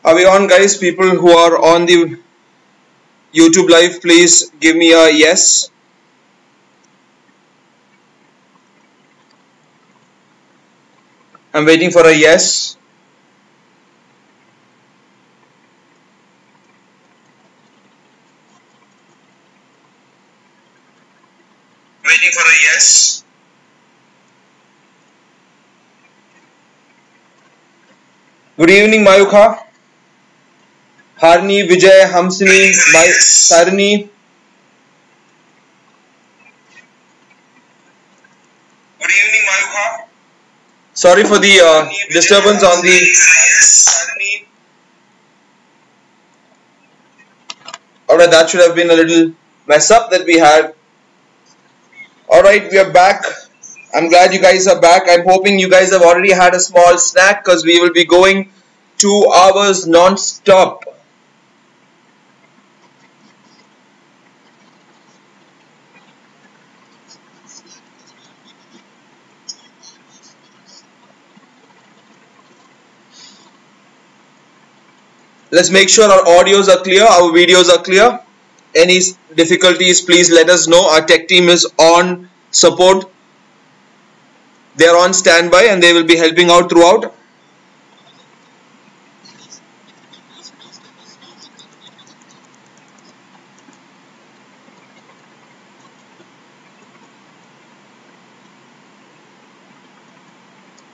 Are we on, guys? People who are on the YouTube live, please give me a yes. I'm waiting for a yes. Waiting for a yes. Good evening, Mayukha. Harni, Vijay, Hamsini, Tarini. Good evening, Mayukha. Sorry for the disturbance on the. Alright, that should have been a little mess up that we had. Alright, we are back. I'm glad you guys are back. I'm hoping you guys have already had a small snack because we will be going 2 hours non-stop. Let's make sure our audios are clear, our videos are clear. Any difficulties, please let us know. Our tech team is on support. They are on standby and they will be helping out throughout.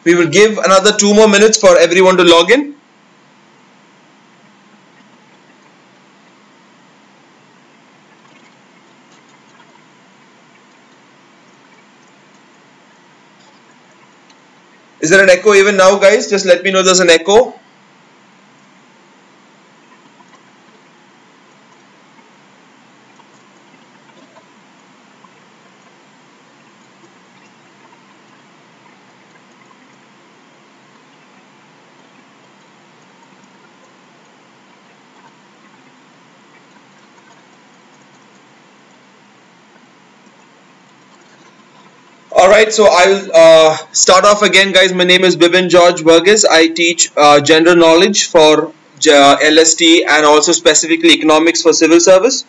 We will give another 2 more minutes for everyone to log in. Is there an echo even now, guys? Just let me know there's an echo. Alright, so I'll start off again, guys. My name is Bibin George Burgess. I teach general knowledge for LST and also specifically economics for civil service.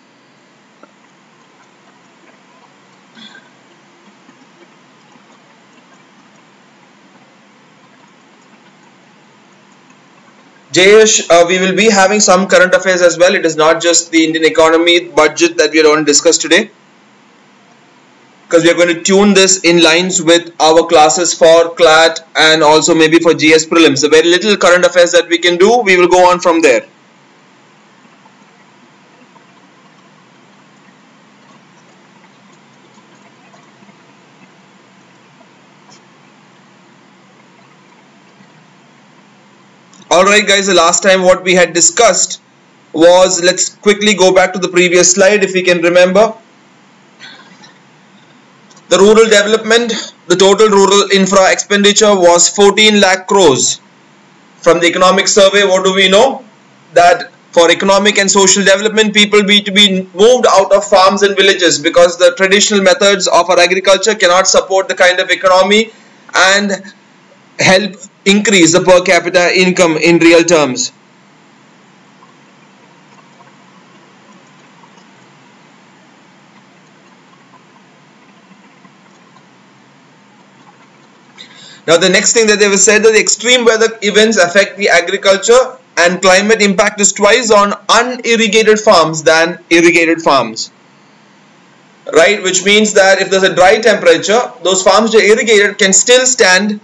Jayesh, we will be having some current affairs as well. It is not just the Indian economy budget that we are going to discuss today, because we are going to tune this in lines with our classes for CLAT and also maybe for GS prelims. The very little current affairs that we can do, we will go on from there. Alright guys, the last time what we had discussed was, let's quickly go back to the previous slide if we can remember. The rural development, the total rural infra expenditure was 14 lakh crores. From the economic survey, what do we know? That for economic and social development, people need to be moved out of farms and villages because the traditional methods of our agriculture cannot support the kind of economy and help increase the per capita income in real terms. Now the next thing that they have said that the extreme weather events affect the agriculture and climate impact is twice on unirrigated farms than irrigated farms. Right, which means that if there's a dry temperature, those farms that are irrigated can still stand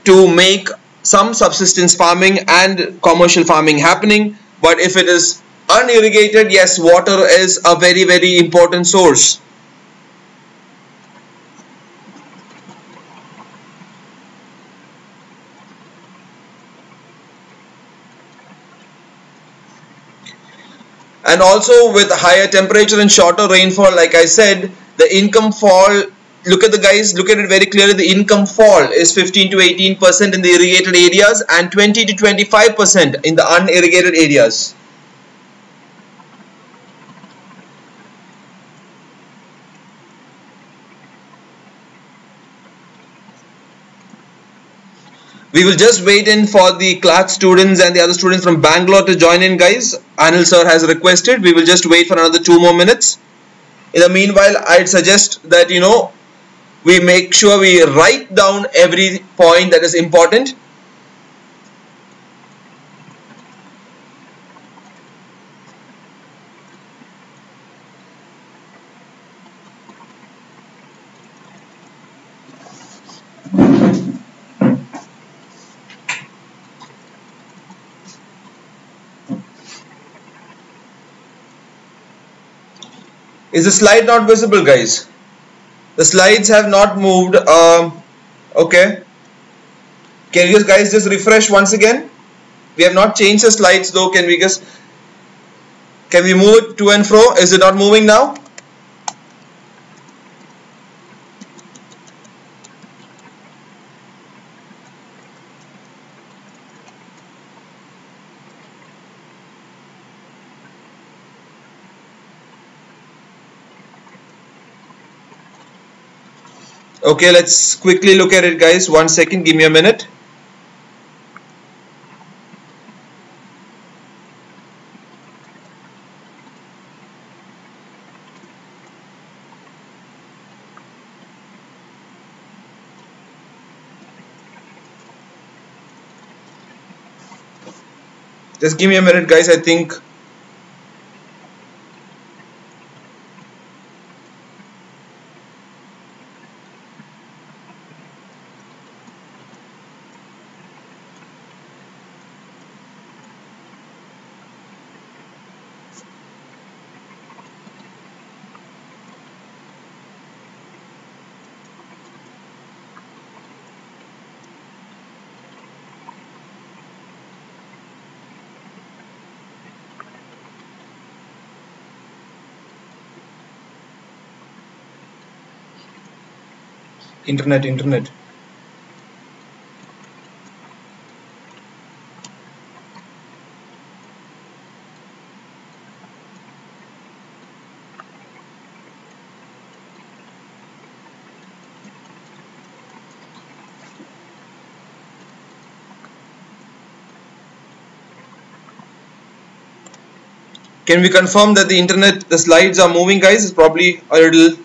to make some subsistence farming and commercial farming happening. But if it is unirrigated, yes, water is a very, very important source. And also with higher temperature and shorter rainfall, like I said, the income fall, look at the guys, look at it very clearly, the income fall is 15 to 18% in the irrigated areas and 20 to 25% in the unirrigated areas. We will just wait in for the CLAT students and the other students from Bangalore to join in, guys. Anil sir has requested. We will just wait for another 2 more minutes. In the meanwhile, I'd suggest that, you know, we make sure we write down every point that is important. Is the slide not visible, guys? The slides have not moved. Okay. Can you guys just refresh once again? We have not changed the slides though. Can we move it to and fro? Is it not moving now? Okay, let's quickly look at it, guys. 1 second, give me a minute. Just give me a minute, guys. I think internet. Can we confirm that the slides are moving, guys? It's probably a little.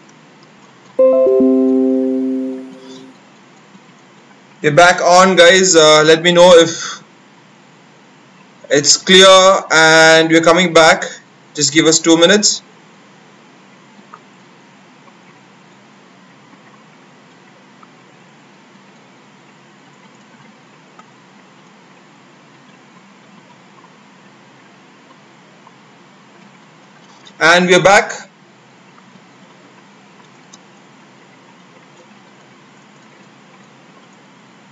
We're back on, guys. Let me know if it's clear and we're coming back. Just give us 2 minutes. And we're back.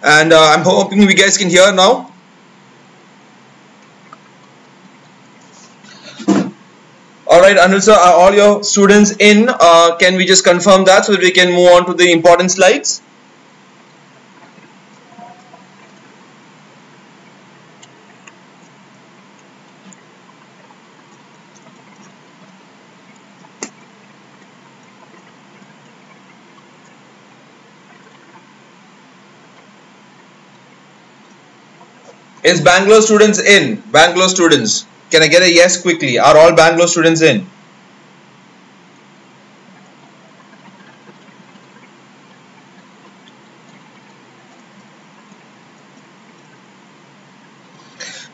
And I'm hoping you guys can hear now. Alright, Anil sir, are all your students in? Can we just confirm that so that we can move on to the important slides? Is Bangalore students in? Bangalore students. Can I get a yes quickly? Are all Bangalore students in?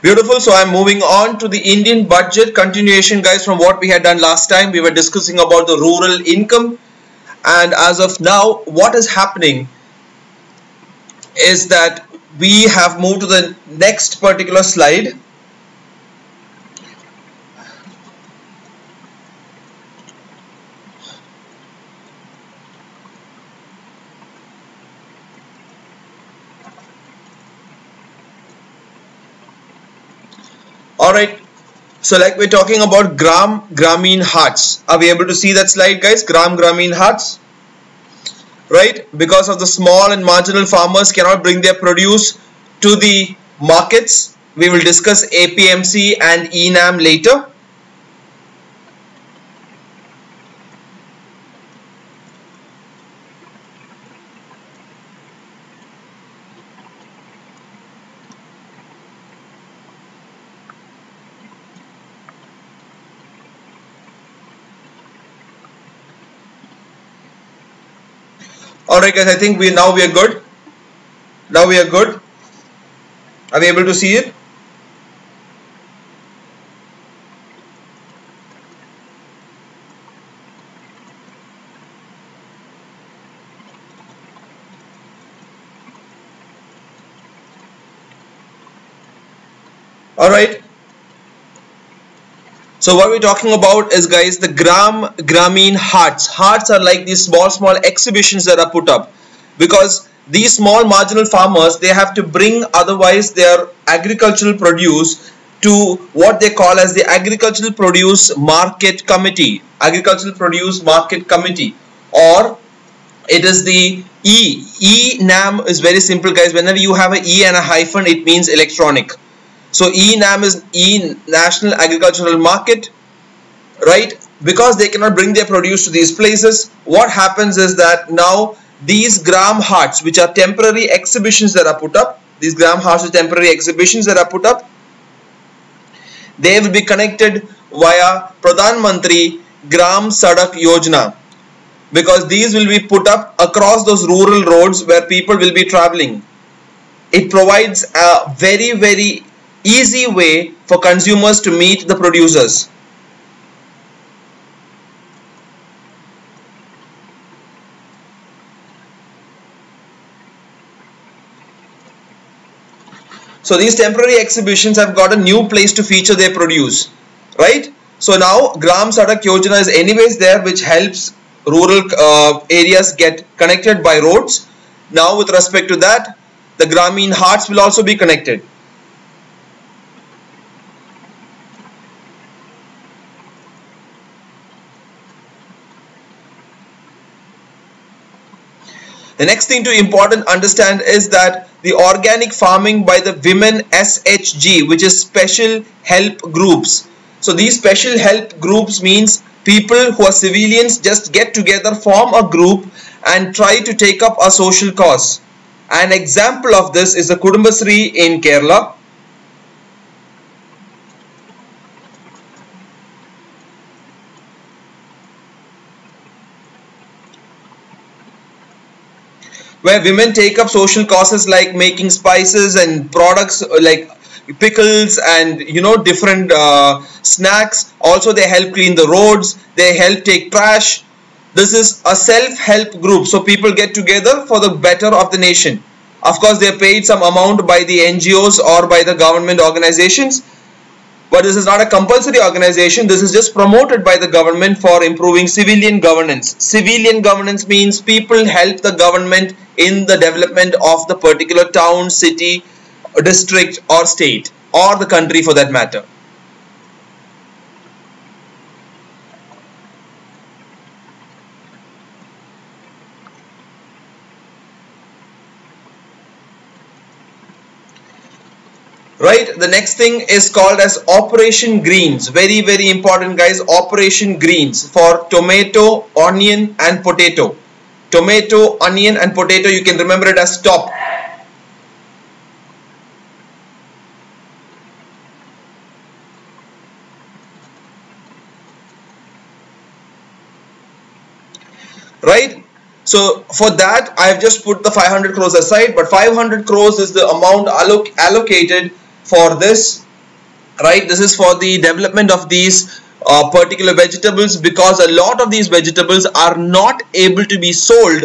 Beautiful. So I'm moving on to the Indian budget continuation, guys, from what we had done last time. We were discussing about the rural income. And as of now, what is happening is that we have moved to the next particular slide. Alright, so like we're talking about Grameen huts. Are we able to see that slide, guys? Grameen huts. Right, because of the small and marginal farmers cannot bring their produce to the markets. We will discuss APMC and ENAM later. Alright guys, I think now we are good. Now we are good. Are we able to see it? Alright. So what we're talking about is, guys, the Grameen Haats. Haats are like these small exhibitions that are put up, because these small marginal farmers, they have to bring otherwise their agricultural produce to what they call as the Agricultural Produce Market Committee. Agricultural Produce Market Committee, or it is the ENAM is very simple, guys. Whenever you have an E and a hyphen, it means electronic. So ENAM is National Agricultural Market, right? Because they cannot bring their produce to these places, what happens is that now these Gram Haats, which are temporary exhibitions that are put up, they will be connected via Pradhan Mantri Gram Sadak Yojana, because these will be put up across those rural roads where people will be traveling. It provides a very easy way for consumers to meet the producers. So these temporary exhibitions have got a new place to feature their produce, right? So now Gram Sadak Yojana is anyways there, which helps rural areas get connected by roads. Now with respect to that, the Grameen Haats will also be connected. The next thing to important understand is that the organic farming by the women SHG, which is special help groups. So these special help groups means people who are civilians just get together, form a group and try to take up a social cause. An example of this is the Kudumbasri in Kerala. Where women take up social causes like making spices and products like pickles and different snacks. Also they help clean the roads, they help take trash. This is a self-help group, so people get together for the better of the nation. Of course they are paid some amount by the NGOs or by the government organizations, but this is not a compulsory organization. This is just promoted by the government for improving civilian governance. Civilian governance means people help the government in the development of the particular town, city, district or state, or the country for that matter. Right, the next thing is called as Operation Greens. Very important, guys. Operation Greens for tomato, onion and potato. Tomato, onion and potato, you can remember it as TOP. Right, so for that I have just put the 500 crores aside, but 500 crores is the amount allocated for this, right? This is for the development of these particular vegetables, because a lot of these vegetables are not able to be sold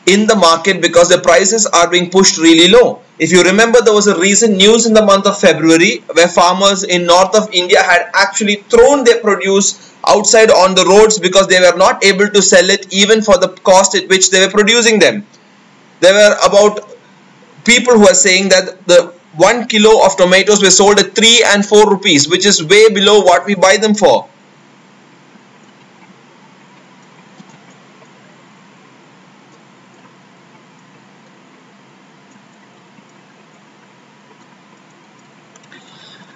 in the market because the prices are being pushed really low. If you remember, there was a recent news in the month of February where farmers in north of India had actually thrown their produce outside on the roads because they were not able to sell it even for the cost at which they were producing them. There were about people who are saying that the 1 kilo of tomatoes were sold at 3 and 4 rupees, which is way below what we buy them for.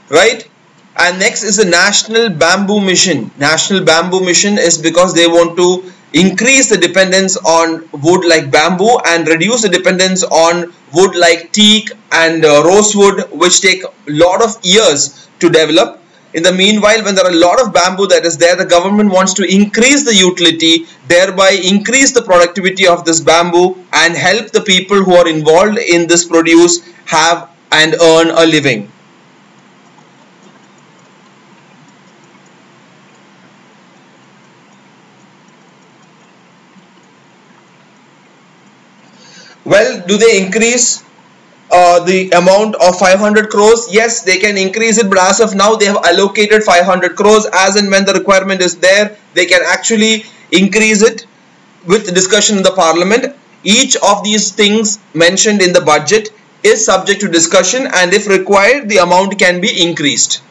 Right? And next is the National Bamboo Mission. National Bamboo Mission is because they want to increase the dependence on wood like bamboo and reduce the dependence on wood like teak and rosewood, which take a lot of years to develop. In the meanwhile, when there are a lot of bamboo that is there, the government wants to increase the utility, thereby increase the productivity of this bamboo and help the people who are involved in this produce have and earn a living. Well, do they increase the amount of 500 crores? Yes, they can increase it, but as of now they have allocated 500 crores. As and when the requirement is there, they can actually increase it with discussion in the parliament. Each of these things mentioned in the budget is subject to discussion, and if required, the amount can be increased.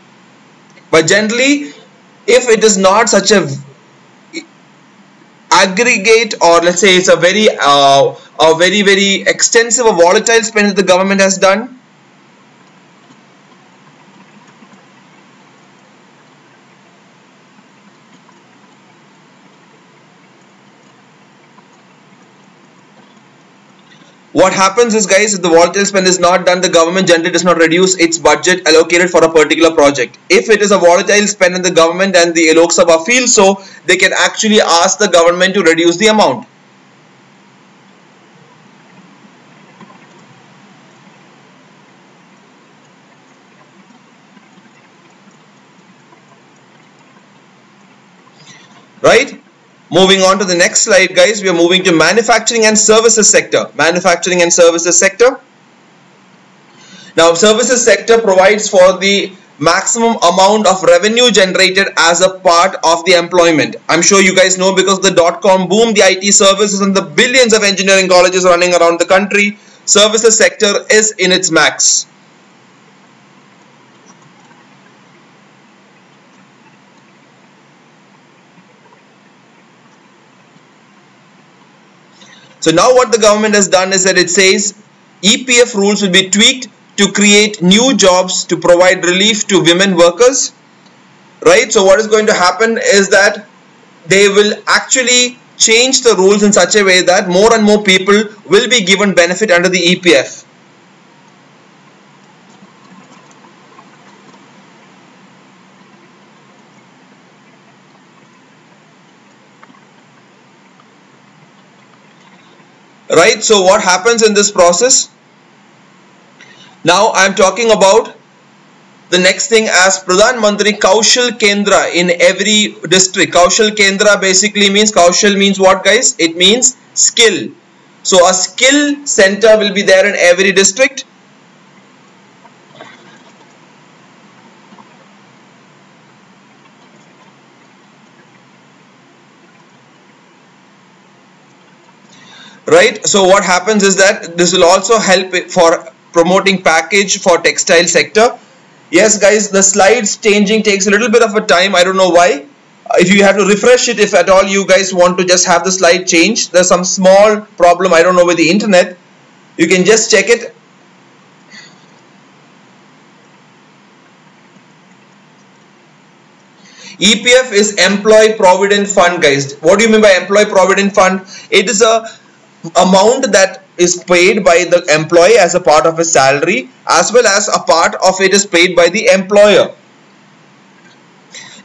But generally, if it is not such a aggregate, or let's say it's a very extensive or volatile spend that the government has done, what happens is, guys, if the volatile spend is not done, the government generally does not reduce its budget allocated for a particular project. If it is a volatile spend in the government and the Lok Sabha feels so, they can actually ask the government to reduce the amount. Right? Moving on to the next slide, guys, we are moving to manufacturing and services sector. Manufacturing and services sector. Now, services sector provides for the maximum amount of revenue generated as a part of the employment. I'm sure you guys know, because the dot-com boom, the IT services and the billions of engineering colleges running around the country, services sector is in its max. So now what the government has done is that it says EPF rules will be tweaked to create new jobs to provide relief to women workers. Right? So what is going to happen is that they will actually change the rules in such a way that more and more people will be given benefit under the EPF. Right, so what happens in this process? Now I am talking about the next thing as Pradhan Mantri Kaushal Kendra in every district. Kaushal Kendra basically means, Kaushal means what, guys? It means skill. So a skill center will be there in every district. Right, so what happens is that this will also help for promoting package for textile sector. Yes, guys, the slides changing takes a little bit of a time. I don't know why. If you have to refresh it, if at all you guys want to just have the slide change, there's some small problem, I don't know, with the internet. You can just check it. EPF is Employee Provident Fund, guys. What do you mean by Employee Provident Fund? It is a amount that is paid by the employee as a part of his salary, as well as a part of it is paid by the employer.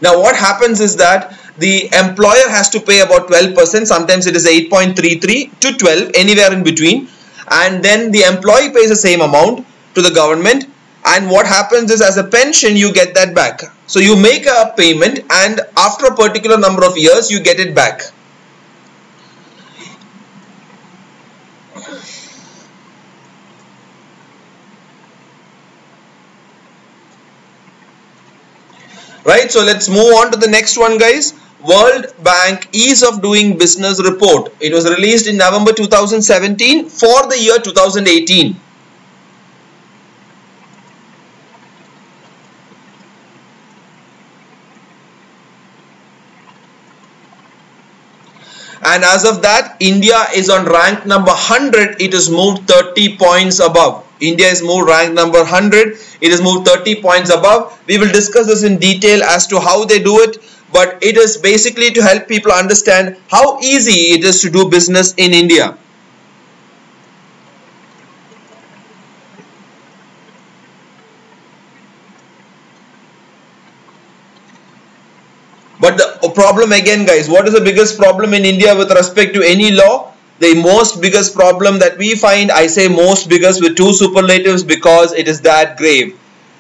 Now what happens is that the employer has to pay about 12%, sometimes it is 8.33 to 12, anywhere in between, and then the employee pays the same amount to the government, and what happens is as a pension you get that back. So you make a payment and after a particular number of years you get it back. Right, so let's move on to the next one, guys. World Bank Ease of Doing Business Report. It was released in November 2017 for the year 2018. And as of that, India is on rank number 100. It has moved 30 points above. India is moved rank number 100. It is moved 30 points above. We will discuss this in detail as to how they do it. But it is basically to help people understand how easy it is to do business in India. problem again, guys. What is the biggest problem in India with respect to any law? The most biggest problem that we find, I say most biggest with two superlatives because it is that grave.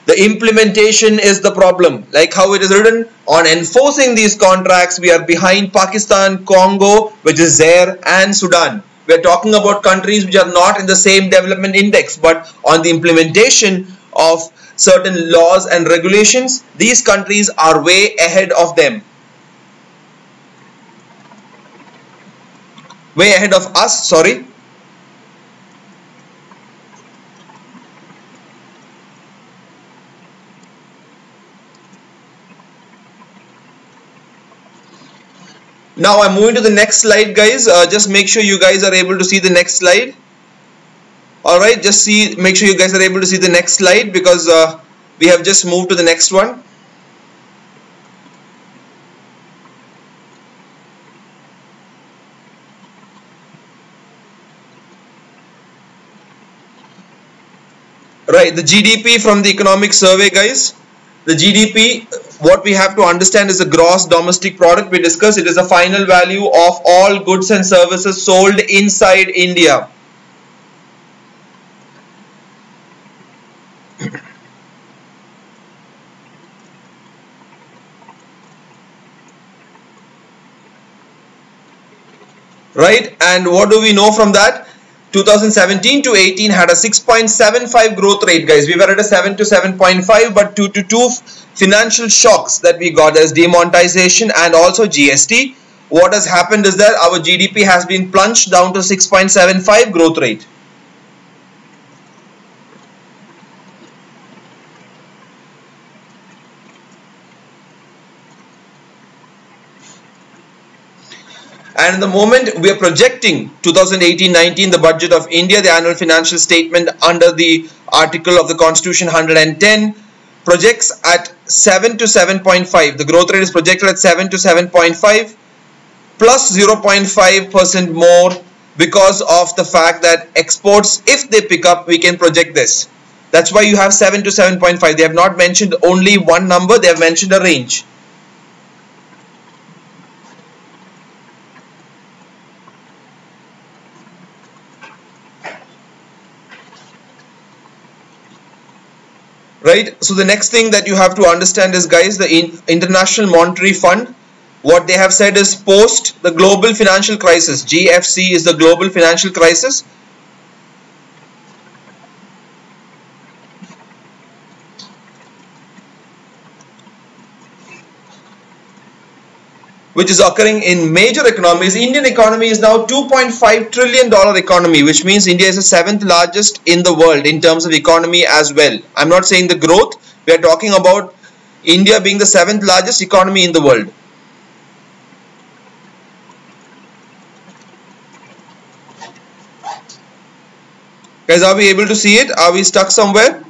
The implementation is the problem. Like how it is written, on enforcing these contracts, we are behind Pakistan, Congo, which is Zaire, and Sudan. We are talking about countries which are not in the same development index, but on the implementation of certain laws and regulations, these countries are way ahead of them. Way ahead of us, sorry. Now I'm moving to the next slide, guys. Just make sure you guys are able to see the next slide. Alright, just make sure you guys are able to see the next slide because we have just moved to the next one. Right, the GDP from the economic survey, guys. The GDP, what we have to understand is the gross domestic product. We discussed it is the final value of all goods and services sold inside India. Right, and what do we know from that? 2017 to 18 had a 6.75 growth rate, guys. We were at a 7 to 7.5, but due to two financial shocks that we got as demonetization and also GST, what has happened is that our GDP has been plunged down to 6.75 growth rate. And in the moment we are projecting 2018-19, the budget of India, the annual financial statement under the article of the Constitution 110 projects at 7 to 7.5. The growth rate is projected at 7 to 7.5 plus 0.5% more because of the fact that exports, if they pick up, we can project this. That's why you have 7 to 7.5. They have not mentioned only one number, they have mentioned a range. Right, so the next thing that you have to understand is, guys, the International Monetary Fund, what they have said is post the global financial crisis, GFC is the global financial crisis, which is occurring in major economies. Indian economy is now $2.5 trillion economy, which means India is the 7th largest in the world in terms of economy as well. I'm not saying the growth, we are talking about India being the 7th largest economy in the world. Guys, are we able to see it? Are we stuck somewhere?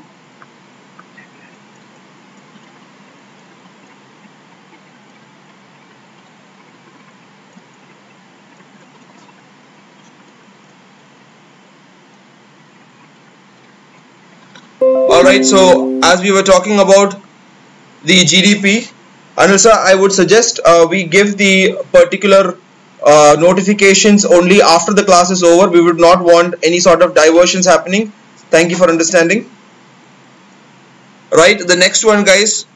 Alright, so as we were talking about the GDP, Anil sir, I would suggest we give the particular notifications only after the class is over. We would not want any sort of diversions happening. Thank you for understanding. Right, the next one, guys.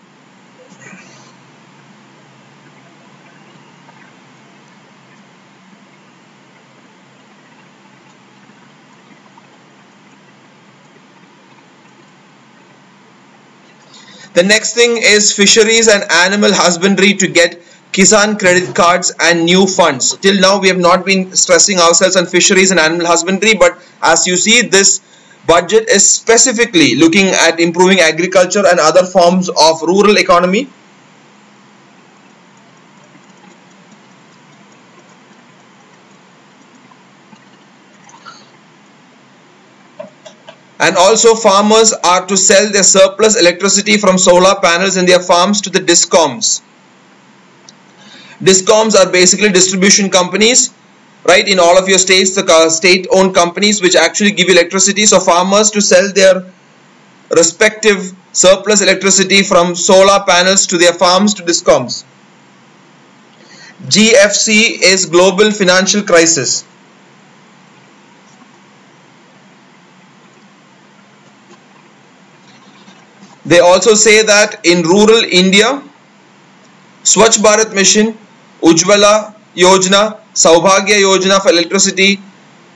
The next thing is fisheries and animal husbandry to get Kisan credit cards and new funds. Till now we have not been stressing ourselves on fisheries and animal husbandry, but as you see, this budget is specifically looking at improving agriculture and other forms of rural economy. And also farmers are to sell their surplus electricity from solar panels in their farms to the discoms. Discoms are basically distribution companies, right? In all of your states, the state-owned companies which actually give electricity. So farmers to sell their respective surplus electricity from solar panels to their farms to discoms. GFC is global financial crisis. They also say that in rural India, Swachh Bharat Mission, Ujjwala Yojana, Saubhagya Yojana for electricity.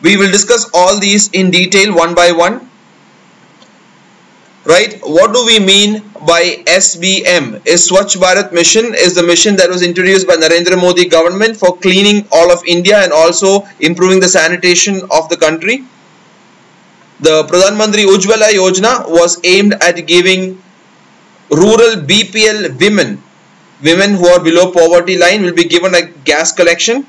We will discuss all these in detail one by one. Right? What do we mean by SBM? Is Swachh Bharat Mission is the mission that was introduced by Narendra Modi government for cleaning all of India and also improving the sanitation of the country. The Pradhan Mantri Ujjwala Yojana was aimed at giving rural BPL women who are below poverty line will be given a gas collection.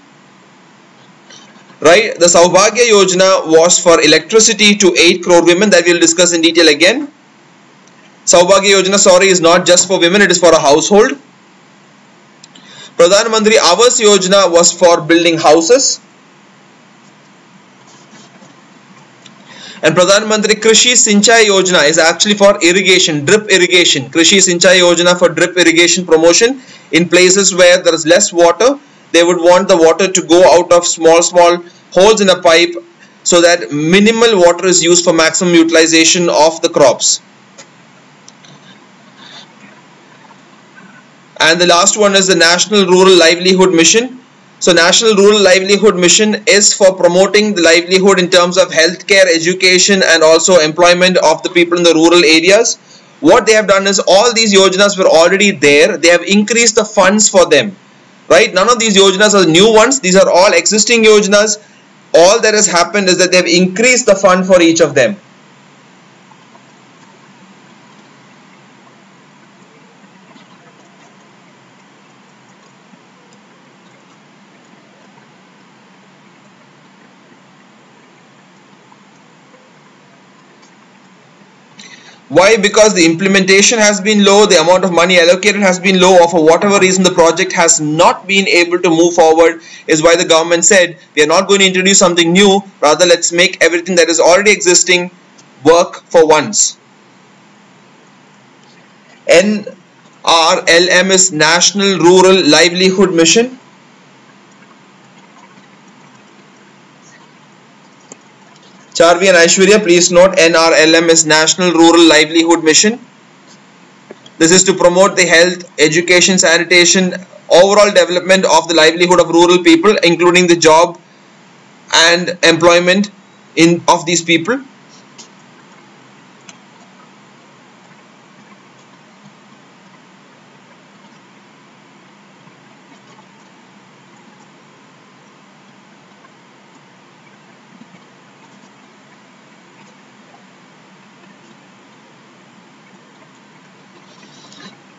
Right? The Saubhagya Yojana was for electricity to 8 crore women, that we will discuss in detail again. Saubhagya Yojana, sorry, is not just for women, it is for a household. Pradhan Mantri Awas Yojana was for building houses. And Pradhan Mantri Krishi Sinchai Yojana is actually for irrigation, drip irrigation. Krishi Sinchai Yojana for drip irrigation promotion in places where there is less water. They would want the water to go out of small holes in a pipe so that minimal water is used for maximum utilization of the crops. And the last one is the National Rural Livelihood Mission. So National Rural Livelihood Mission is for promoting the livelihood in terms of healthcare, education and also employment of the people in the rural areas. What they have done is all these yojanas were already there. They have increased the funds for them. Right? None of these yojanas are new ones. These are all existing yojanas. All that has happened is that they have increased the fund for each of them. Why? Because the implementation has been low, the amount of money allocated has been low, or for whatever reason the project has not been able to move forward, is why the government said we are not going to introduce something new, rather let's make everything that is already existing work for once. NRLM is National Rural Livelihood Mission. Charvi and Aishwarya, please note NRLM is National Rural Livelihood Mission. This is to promote the health, education, sanitation, overall development of the livelihood of rural people, including the job and employment of these people.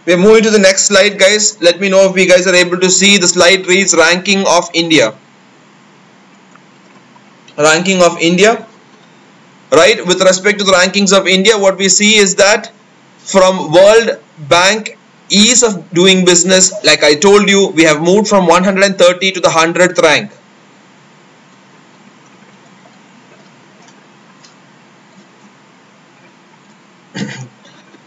We are moving to the next slide, guys. Let me know if you guys are able to see. The slide reads ranking of India. Ranking of India. Right? With respect to the rankings of India, what we see is that from World Bank ease of doing business, like I told you, we have moved from 130 to the 100th rank.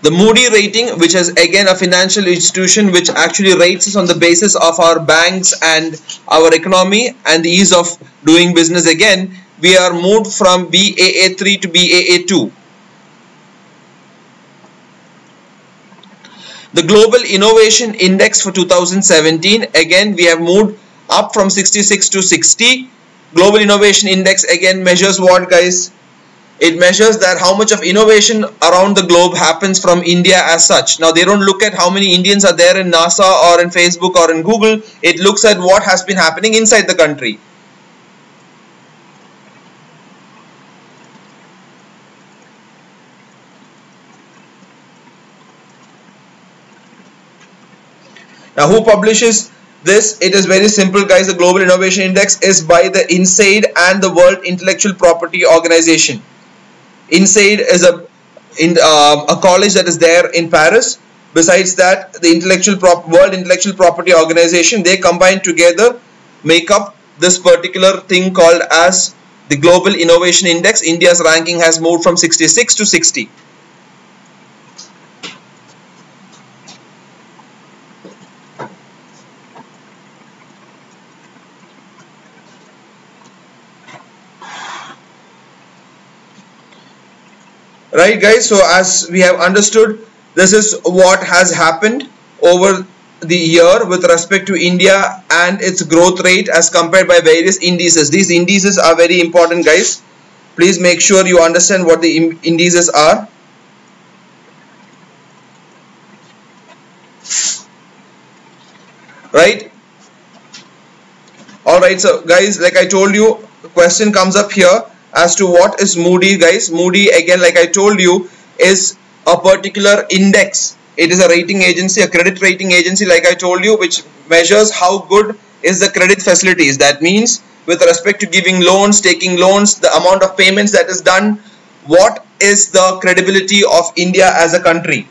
The Moody rating, which is again a financial institution which actually rates us on the basis of our banks and our economy and the ease of doing business, again we are moved from BAA3 to BAA2. The Global Innovation Index for 2017, again we have moved up from 66 to 60. Global Innovation Index again measures what, guys? It measures that how much of innovation around the globe happens from India as such. Now they don't look at how many Indians are there in NASA or in Facebook or in Google. It looks at what has been happening inside the country. Now who publishes this? It is very simple, guys. The Global Innovation Index is by the INSAID and the World Intellectual Property Organization. INSAID is a college that is there in Paris. Besides that, the World Intellectual Property Organization, they combine together, make up this particular thing called as the Global Innovation Index. India's ranking has moved from 66 to 60. Right guys, so as we have understood, this is what has happened over the year with respect to India and its growth rate as compared by various indices. These indices are very important guys. Please make sure you understand what the indices are. Right? Alright, so guys, like I told you, the question comes up here as to what is Moody guys. Moody, again, like I told you, is a particular index. It is a rating agency, a credit rating agency, like I told you, which measures how good is the credit facilities. That means with respect to giving loans, taking loans, the amount of payments that is done, what is the credibility of India as a country.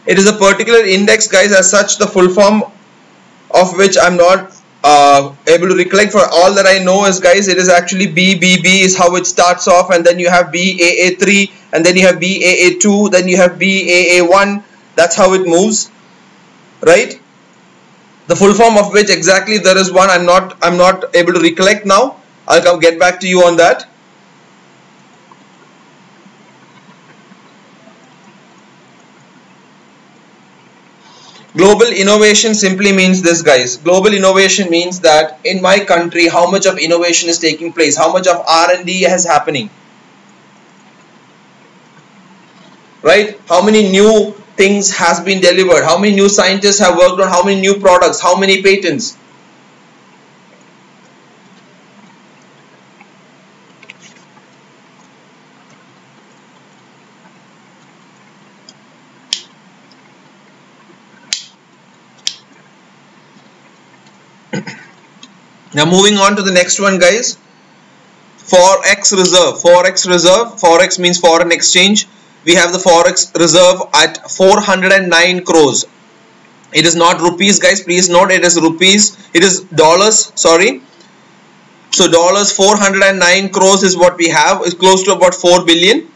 It is a particular index guys, as such the full form of which I'm not able to recollect. For all that I know is guys, it is actually BBB is how it starts off, and then you have BAA3, and then you have BAA2, then you have BAA1. That's how it moves, right? The full form of which exactly there is one, I'm not able to recollect now. I'll get back to you on that. Global innovation simply means this guys. Global innovation means that in my country how much of innovation is taking place, how much of R&D is happening, right? How many new things has been delivered, how many new scientists have worked on how many new products, how many patents. Now moving on to the next one guys, Forex reserve. Forex reserve, Forex means foreign exchange. We have the Forex reserve at 409 crores. It is not rupees guys, please note, it is rupees, it is dollars, sorry. So dollars 409 crores is what we have, is close to about 4 billion.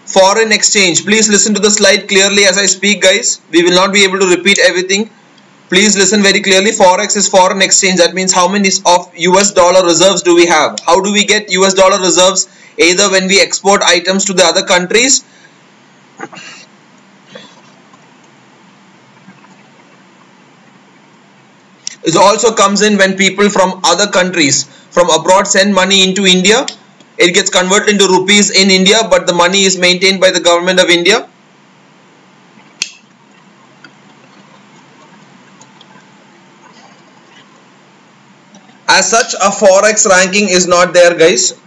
Foreign exchange, please listen to the slide clearly as I speak guys. We will not be able to repeat everything. Please listen very clearly. Forex is foreign exchange. That means how many of US dollar reserves do we have? How do we get US dollar reserves? Either when we export items to the other countries, it also comes in when people from other countries from abroad send money into India. It gets converted into rupees in India, but the money is maintained by the government of India. As such, a Forex ranking is not there guys.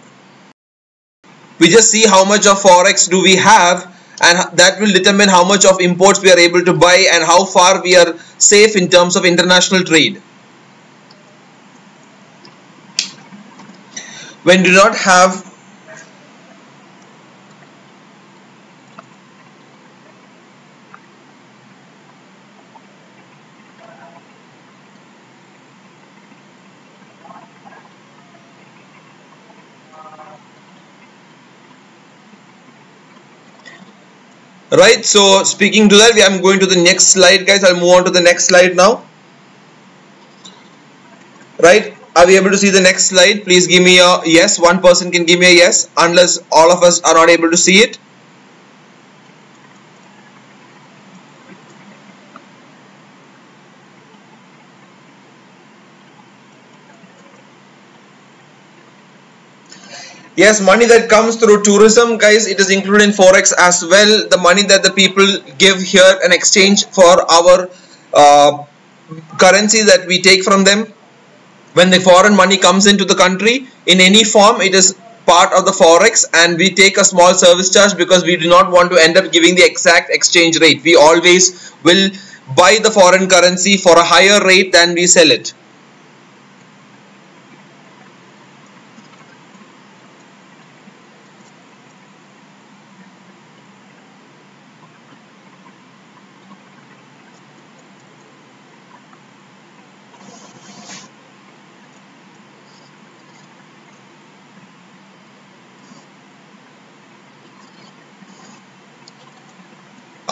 We just see how much of Forex do we have, and that will determine how much of imports we are able to buy and how far we are safe in terms of international trade. When we do not have right, so speaking to that, I'm going to the next slide guys. I'll move on to the next slide now. Right, are we able to see the next slide? Please give me a yes. One person can give me a yes, unless all of us are not able to see it. Yes, money that comes through tourism guys, it is included in Forex as well. The money that the people give here in exchange for our currency that we take from them. When the foreign money comes into the country in any form, it is part of the Forex, and we take a small service charge because we do not want to end up giving the exact exchange rate. We always will buy the foreign currency for a higher rate than we sell it.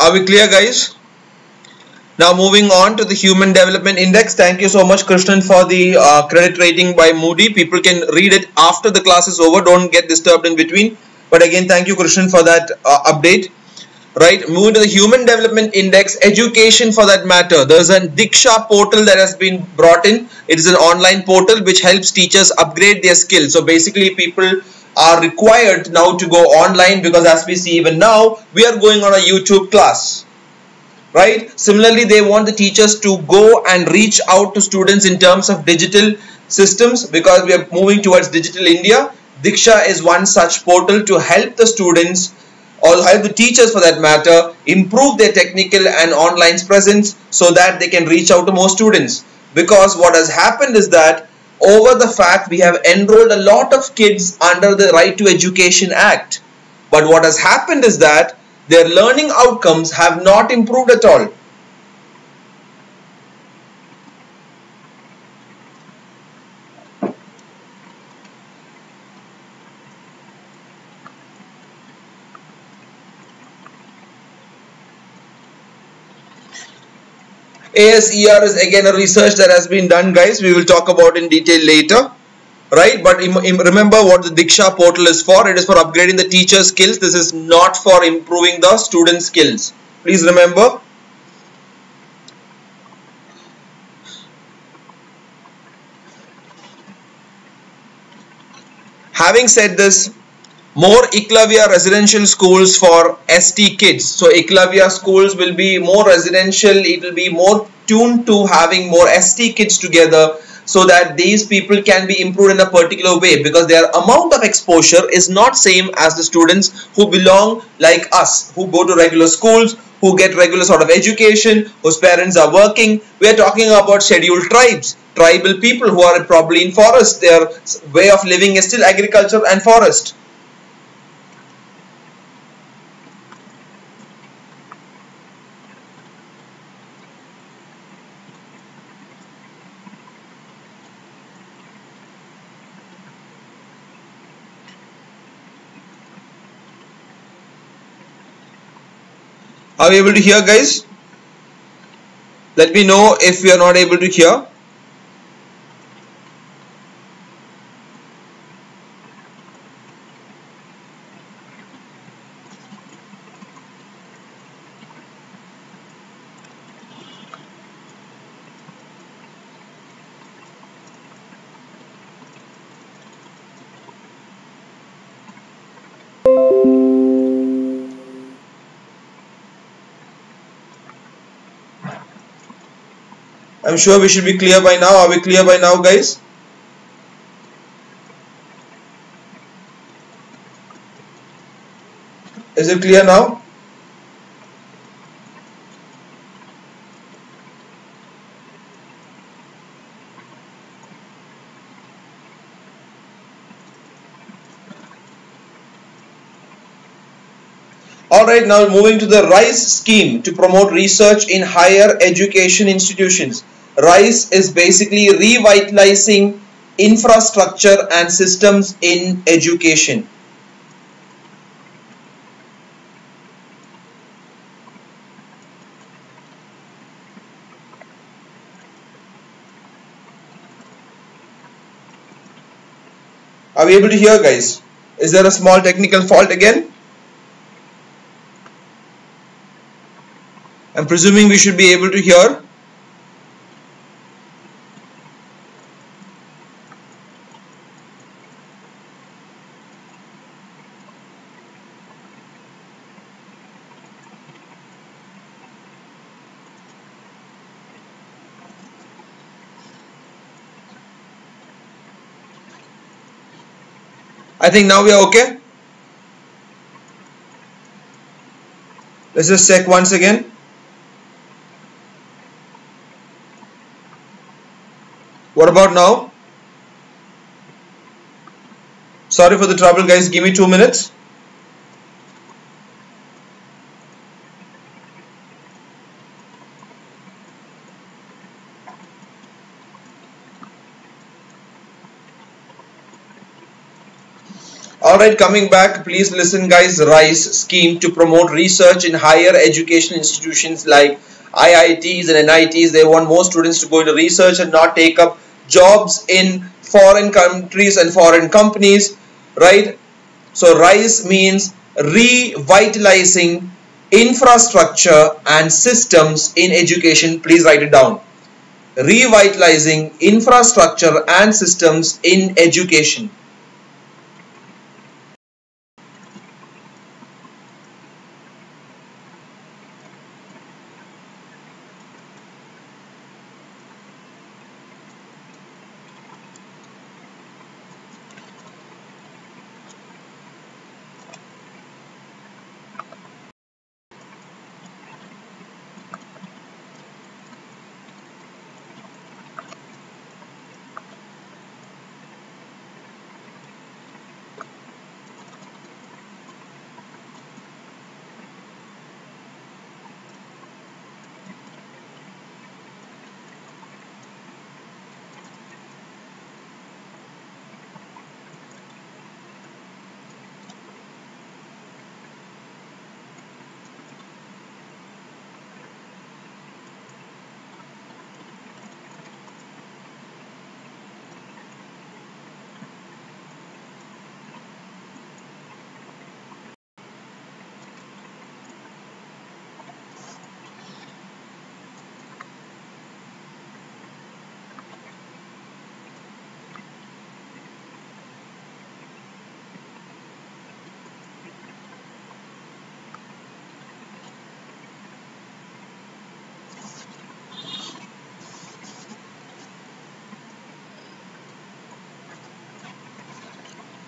Are we clear, guys? Now moving on to the Human Development Index. Thank you so much, Krishnan, for the credit rating by Moody. People can read it after the class is over. Don't get disturbed in between. But again, thank you, Krishnan, for that update. Right, moving to the Human Development Index, education for that matter. There's a Diksha portal that has been brought in. It is an online portal which helps teachers upgrade their skills. So basically, people are required now to go online because as we see even now, we are going on a YouTube class. Right? Similarly, they want the teachers to go and reach out to students in terms of digital systems because we are moving towards digital India. Diksha is one such portal to help the students or help the teachers for that matter improve their technical and online presence so that they can reach out to more students. Because what has happened is that over the fact we have enrolled a lot of kids under the Right to Education Act. But what has happened is that their learning outcomes have not improved at all. ASER is again a research that has been done, guys. We will talk about in detail later. Right, but remember what the Diksha portal is for. It is for upgrading the teacher skills. This is not for improving the student skills. Please remember. Having said this, more Eklavya residential schools for ST kids. So Eklavya schools will be more residential. It will be more tuned to having more ST kids together, so that these people can be improved in a particular way, because their amount of exposure is not same as the students who belong like us, who go to regular schools, who get regular sort of education, whose parents are working. We are talking about scheduled tribes, tribal people who are probably in forest. Their way of living is still agriculture and forest. Are we able to hear, guys? Let me know if we are not able to hear. I'm sure we should be clear by now. Are we clear by now, guys? Is it clear now? Alright, now moving to the RISE scheme to promote research in higher education institutions. RISE is basically revitalizing infrastructure and systems in education. Are we able to hear, guys? Is there a small technical fault again? I'm presuming we should be able to hear. I think now we are okay. Let's just check once again. What about now? Sorry for the trouble, guys. Give me 2 minutes. Alright, coming back, please listen guys. RISE scheme to promote research in higher education institutions like IITs and NITs. They want more students to go into research and not take up jobs in foreign countries and foreign companies, right? So RISE means revitalizing infrastructure and systems in education. Please write it down. Revitalizing infrastructure and systems in education.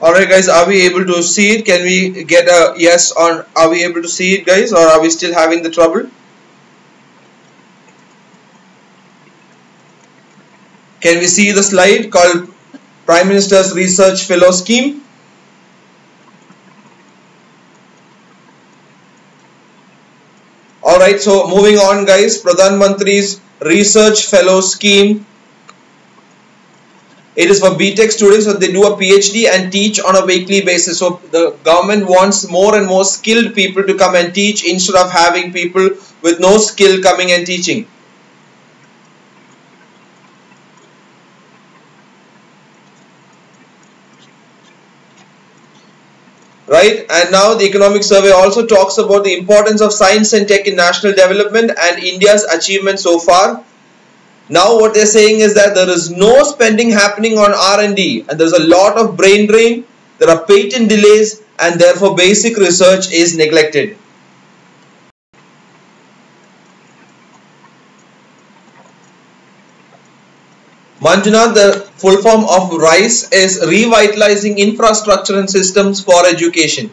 Alright guys, are we able to see it? Can we get a yes on, are we able to see it guys, or are we still having the trouble? Can we see the slide called Prime Minister's Research Fellow Scheme? Alright, so moving on guys, Pradhan Mantri's Research Fellow Scheme. It is for BTech students, so they do a PhD and teach on a weekly basis. So the government wants more and more skilled people to come and teach instead of having people with no skill coming and teaching. Right, and now the economic survey also talks about the importance of science and tech in national development and India's achievement so far. Now what they're saying is that there is no spending happening on R&D and there's a lot of brain drain, there are patent delays, and therefore basic research is neglected. Manjunath, the full form of RISE is Revitalizing Infrastructure and Systems for Education.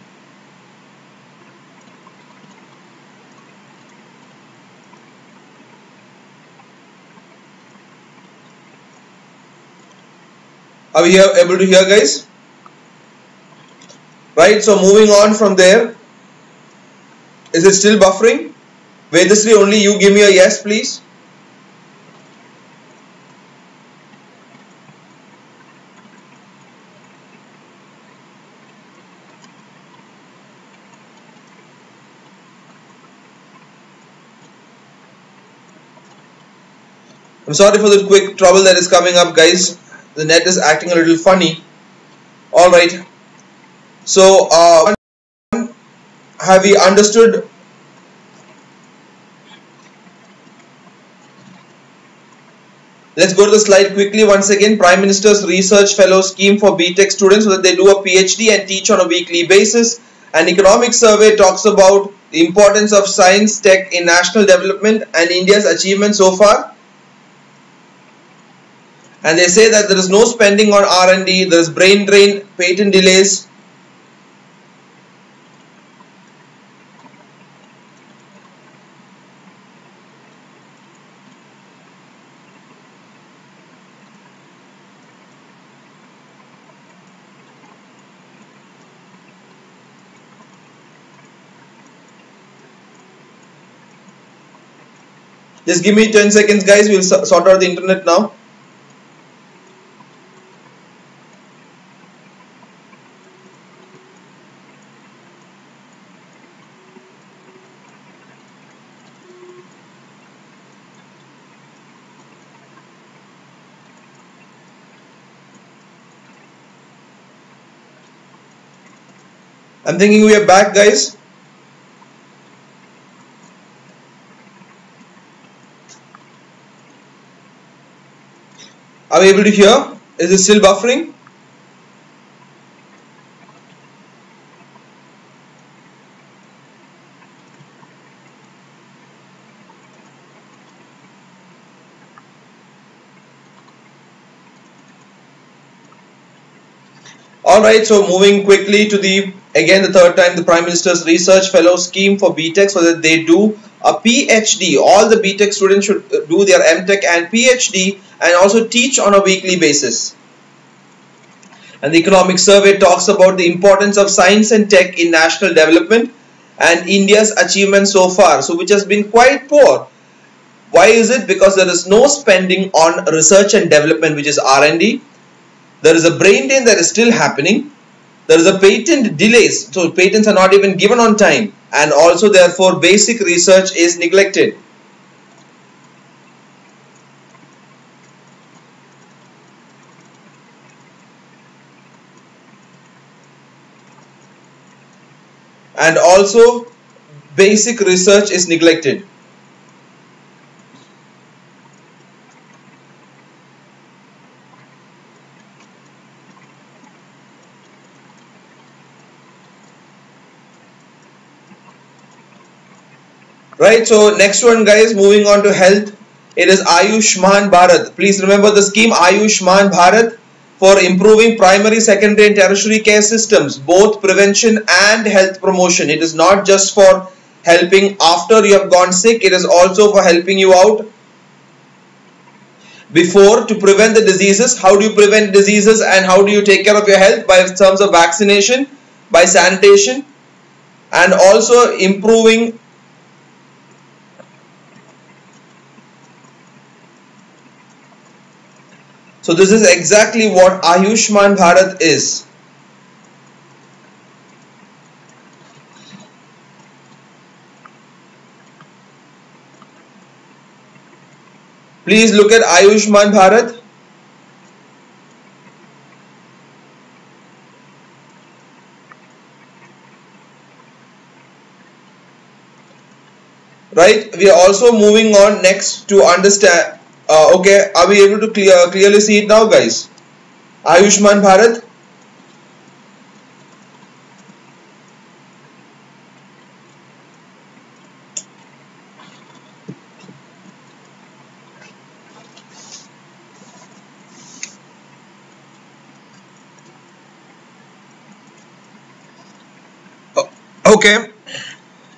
Are we able to hear guys? Right, so moving on from there. Is it still buffering? Vedasri, only you give me a yes please. I'm sorry for the quick trouble that is coming up guys. The net is acting a little funny. Alright. So, have we understood? Let's go to the slide quickly once again. Prime Minister's Research Fellow Scheme for BTech students so that they do a PhD and teach on a weekly basis. An economic survey talks about the importance of science, tech in national development and India's achievement so far. And they say that there is no spending on R&D, there is brain drain, patent delays. Just give me 10 seconds guys, we'll sort out the internet now. I'm thinking we are back, guys. Are we able to hear? Is it still buffering? Alright, so moving quickly to the third time, the Prime Minister's Research Fellow Scheme for BTech, so that they do a PhD. All the BTech students should do their MTech and PhD and also teach on a weekly basis. And the Economic Survey talks about the importance of science and tech in national development and India's achievement so far, so which has been quite poor. Why is it? Because there is no spending on research and development, which is R&D. There is a brain drain that is still happening. There is a patent delays, so patents are not even given on time, and also therefore basic research is neglected. And also basic research is neglected. Right, so next one, guys, moving on to health, it is Ayushman Bharat. Please remember the scheme Ayushman Bharat for improving primary, secondary and tertiary care systems, both prevention and health promotion. It is not just for helping after you have gone sick, it is also for helping you out before to prevent the diseases. How do you prevent diseases and how do you take care of your health? By terms of vaccination, by sanitation, and also improving So this is exactly what Ayushman Bharat is. Please look at Ayushman Bharat. Right, we are also moving on next to understand. Okay, are we able to clearly see it now, guys? Ayushman Bharat. Okay,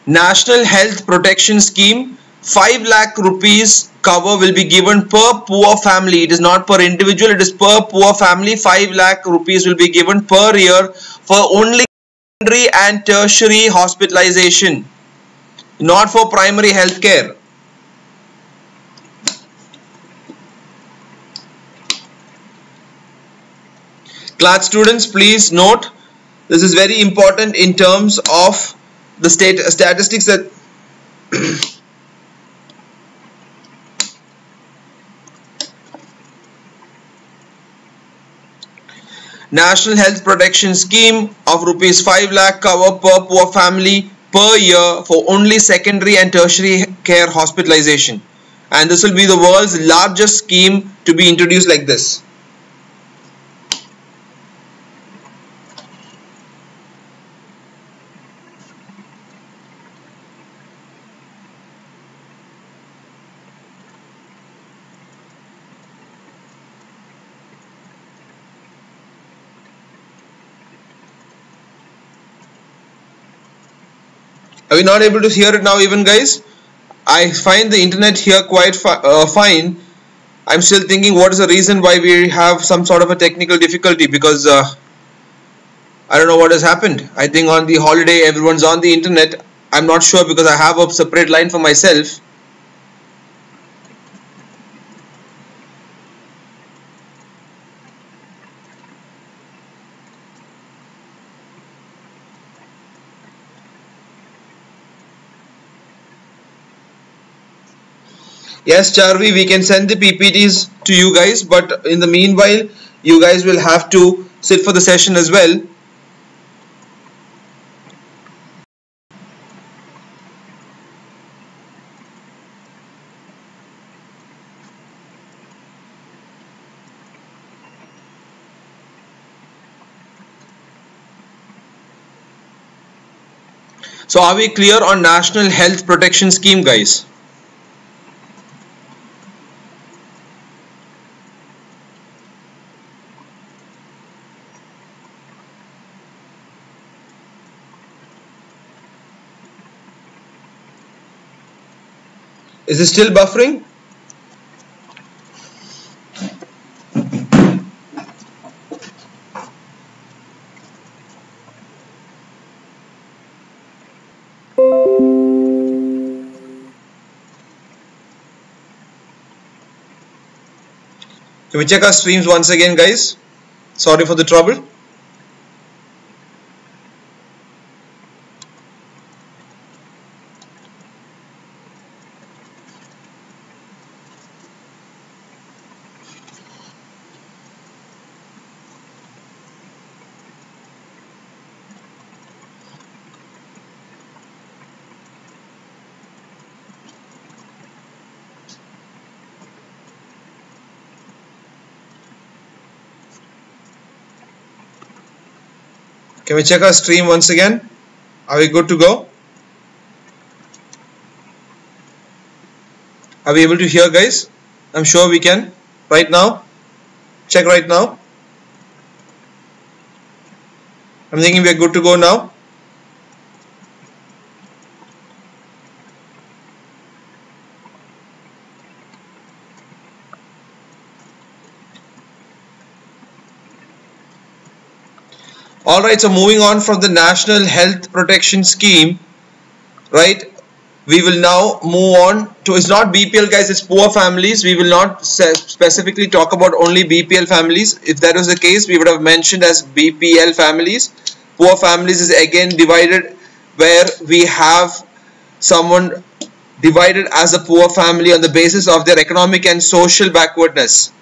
National Health Protection Scheme, 5 lakh rupees cover will be given per poor family. It is not per individual, it is per poor family. 5 lakh rupees will be given per year for only secondary and tertiary hospitalization, not for primary health care. CLAT students, please note, this is very important in terms of the statistics that National Health Protection Scheme of rupees 5 lakh cover per poor family per year for only secondary and tertiary care hospitalization, and this will be the world's largest scheme to be introduced like this. Are we not able to hear it now even, guys? I find the internet here quite fine. I'm still thinking what is the reason why we have some sort of a technical difficulty, because I don't know what has happened. I think on the holiday everyone's on the internet. I'm not sure because I have a separate line for myself. Yes, Charvi, we can send the PPTs to you guys, but in the meanwhile, you guys will have to sit for the session as well. So are we clear on National Health Protection Scheme, guys? Is it still buffering? Can we check our streams once again, guys? Sorry for the trouble. Can we check our stream once again? Are we good to go? Are we able to hear, guys? I'm sure we can. Right now? Check right now. I'm thinking we are good to go now. Alright, so moving on from the National Health Protection Scheme, right, we will now move on to, it's not BPL, guys, it's poor families. We will not specifically talk about only BPL families. If that was the case, we would have mentioned as BPL families. Poor families is again divided, where we have someone divided as a poor family on the basis of their economic and social backwardness.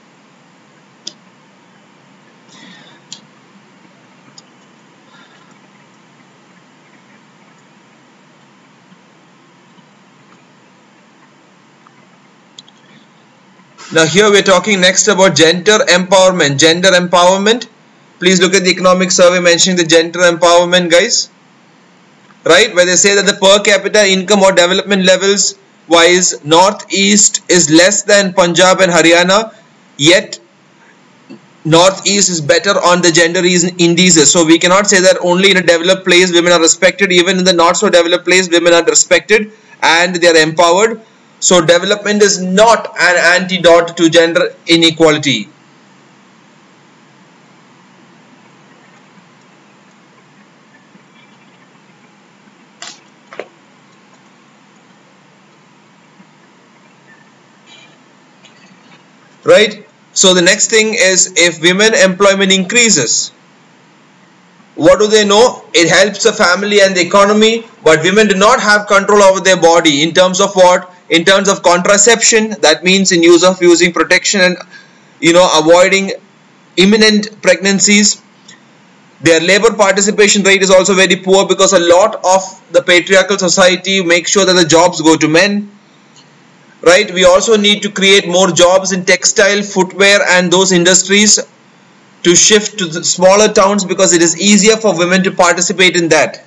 Now here we are talking next about gender empowerment. Gender empowerment. Please look at the economic survey mentioning the gender empowerment, guys. Right, where they say that the per capita income or development levels wise, Northeast is less than Punjab and Haryana, yet Northeast is better on the gender indices. So we cannot say that only in a developed place women are respected. Even in the not so developed place women are respected and they are empowered. So development is not an antidote to gender inequality. Right? So the next thing is, if women employment increases, what do they know? It helps the family and the economy, but women do not have control over their body in terms of what? In terms of contraception, that means in using protection and avoiding imminent pregnancies. Their labor participation rate is also very poor because a lot of the patriarchal society makes sure that the jobs go to men. Right? We also need to create more jobs in textile, footwear and those industries to shift to the smaller towns because it is easier for women to participate in that.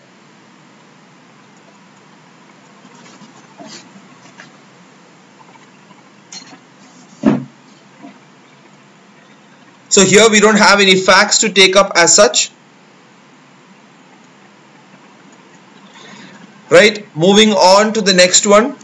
So here we don't have any facts to take up as such. Right, moving on to the next one.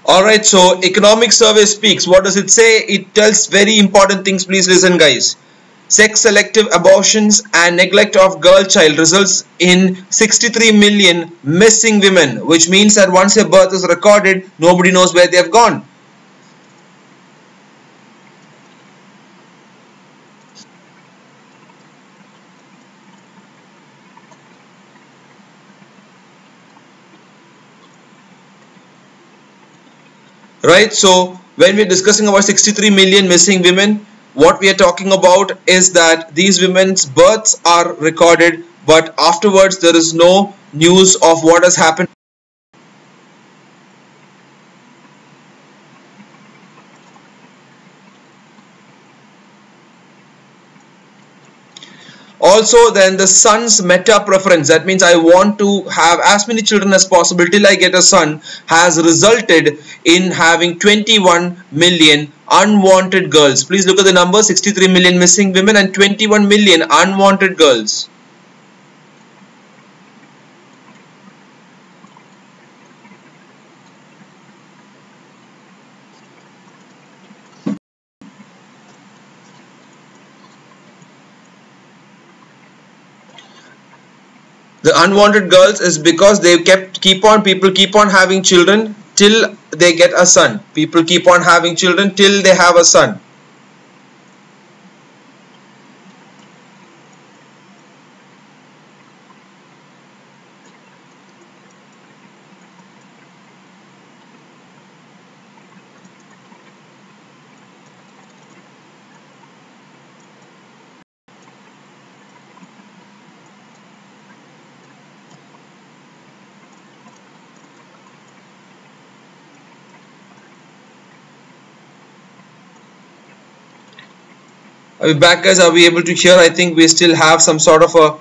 Alright, so economic survey speaks. What does it say? It tells very important things. Please listen, guys. Sex selective abortions and neglect of girl child results in 63 million missing women, which means that once a birth is recorded, nobody knows where they have gone. Right, so when we're discussing about 63 million missing women, what we are talking about is that these women's births are recorded, but afterwards there is no news of what has happened. Also, then the son's meta preference, that means I want to have as many children as possible till I get a son, has resulted in having 21 million unwanted girls. Please look at the number: 63 million missing women and 21 million unwanted girls. The unwanted girls is because they people keep on having children till they get a son. People keep on having children till they have a son. Are we back, guys? Are we able to hear? I think we still have some sort of a